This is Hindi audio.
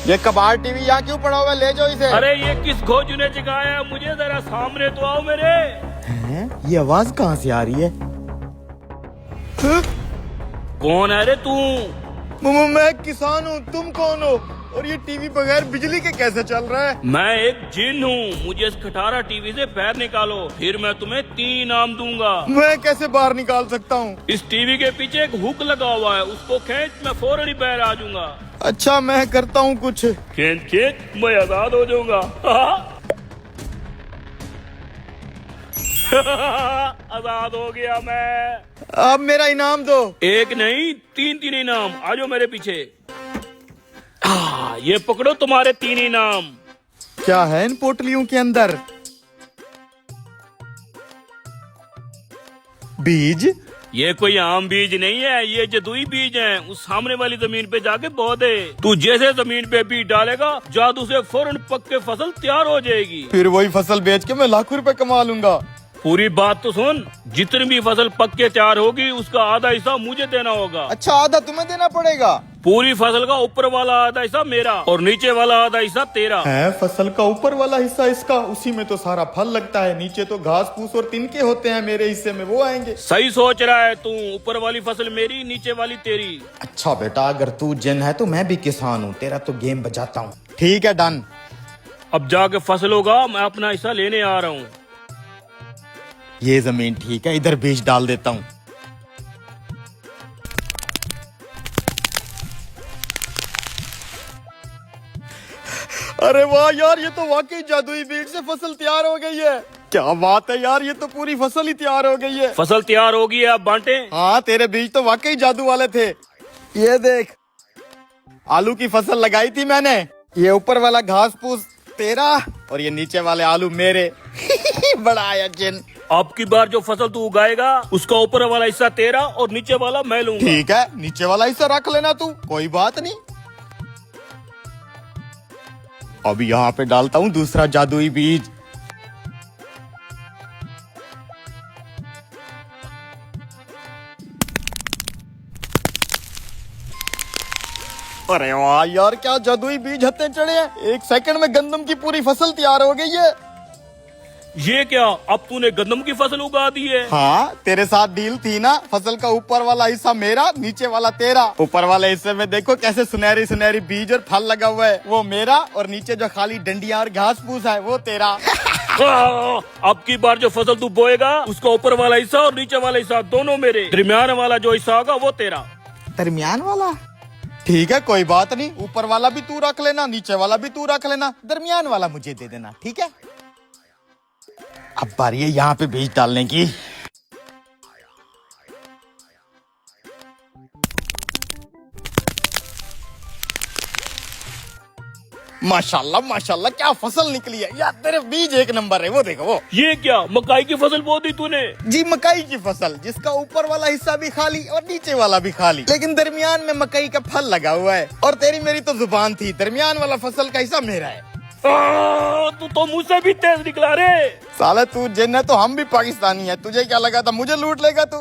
ये कबाड़ टीवी यहाँ क्यों पड़ा हुआ है? ले जाओ इसे। अरे ये किस खोजू ने जगाया है? मुझे जरा सामने तो आओ मेरे। ये आवाज कहाँ से आ रही है? कौन है रे तू? मैं किसान हूँ, तुम कौन हो? और ये टीवी बगैर बिजली के कैसे चल रहा है? मैं एक जिन हूँ, मुझे इस खटारा टीवी से पैर निकालो, फिर मैं तुम्हें 3 इनाम दूंगा। मैं कैसे बाहर निकाल सकता हूँ? इस टीवी के पीछे एक हुक लगा हुआ है, उसको खींच, मैं फौरन ही बाहर आ जाऊंगा। अच्छा मैं करता हूँ कुछ। खींच खींच, मैं आजाद हो जाऊंगा। आजाद हो गया मैं। अब मेरा इनाम दो। एक नहीं 3 इनाम। आ जाओ मेरे पीछे। ये पकड़ो तुम्हारे 3 इनाम। क्या है इन पोटलियों के अंदर? बीज? ये कोई आम बीज नहीं है, ये जदुई बीज हैं। उस सामने वाली जमीन पे जाके बो दे। तू जैसे जमीन पे बीज डालेगा, जादू से फौरन पक के फसल तैयार हो जाएगी। फिर वही फसल बेच के मैं लाखों रुपए कमा लूंगा। पूरी बात तो सुन, जितनी भी फसल पक के तैयार होगी उसका आधा हिस्सा मुझे देना होगा। अच्छा आधा तुम्हें देना पड़ेगा? पूरी फसल का ऊपर वाला आधा हिस्सा मेरा और नीचे वाला आधा हिस्सा तेरा है। फसल का ऊपर वाला हिस्सा इसका, उसी में तो सारा फल लगता है, नीचे तो घास फूस और तिनके होते हैं, मेरे हिस्से में वो आएंगे। सही सोच रहा है तू। ऊपर वाली फसल मेरी, नीचे वाली तेरी। अच्छा बेटा, अगर तू जिन है तो मैं भी किसान हूँ, तेरा तो गेम बजाता हूँ। ठीक है डन। अब जाके फसल होगा, मैं अपना हिस्सा लेने आ रहा हूँ। ये जमीन ठीक है, इधर बीज डाल देता हूँ। अरे वाह यार, ये तो वाकई जादुई बीज से फसल तैयार हो गई है। क्या बात है यार, ये तो पूरी फसल ही तैयार हो गई है। फसल तैयार होगी, अब बांटे। हाँ, तेरे बीज तो वाकई जादू वाले थे। ये देख, आलू की फसल लगाई थी मैंने। ये ऊपर वाला घास फूस तेरा और ये नीचे वाले आलू मेरे। बड़ा आया जिन। अब की बार जो फसल तू उगाएगा, उसका ऊपर वाला हिस्सा तेरा और नीचे वाला मैं लूंगा। ठीक है, नीचे वाला हिस्सा रख लेना तू, कोई बात नहीं। अब यहाँ पे डालता हूँ दूसरा जादुई बीज। अरे वाह यार, क्या जादुई बीज हत्ते चढ़े हैं। 1 सेकंड में गंदम की पूरी फसल तैयार हो गई है। ये क्या, अब तूने गंदम की फसल उगा दी है? हाँ, तेरे साथ डील थी ना, फसल का ऊपर वाला हिस्सा मेरा, नीचे वाला तेरा। ऊपर वाले हिस्से में देखो कैसे सुनहरी सुनहरी बीज और फल लगा हुआ है, वो मेरा, और नीचे जो खाली डंडियां और घास फूस है वो तेरा। अब की बार जो फसल तू बोएगा, उसका ऊपर वाला हिस्सा और नीचे वाला हिस्सा दोनों मेरे। दरमियान वाला जो हिस्सा होगा वो तेरा। दरमियान वाला? ठीक है, कोई बात नहीं। ऊपर वाला भी तू रख लेना, नीचे वाला भी तू रख लेना, दरमियान वाला मुझे दे देना, ठीक है? अब बारी है यहाँ पे बीज डालने की। माशाल्लाह माशाल्लाह, क्या फसल निकली है यार। तेरे बीज 1 नंबर है, वो देखो वो। ये क्या, मकाई की फसल बो दी तूने? जी, मकई की फसल, जिसका ऊपर वाला हिस्सा भी खाली और नीचे वाला भी खाली, लेकिन दरमियान में मकई का फल लगा हुआ है। और तेरी मेरी तो जुबान थी, दरमियान वाला फसल का हिस्सा मेरा है। तू तो मुझसे भी तेज निकला रे। साला तू जिन है तो हम भी पाकिस्तानी है, तुझे क्या लगा था मुझे लूट लेगा तू?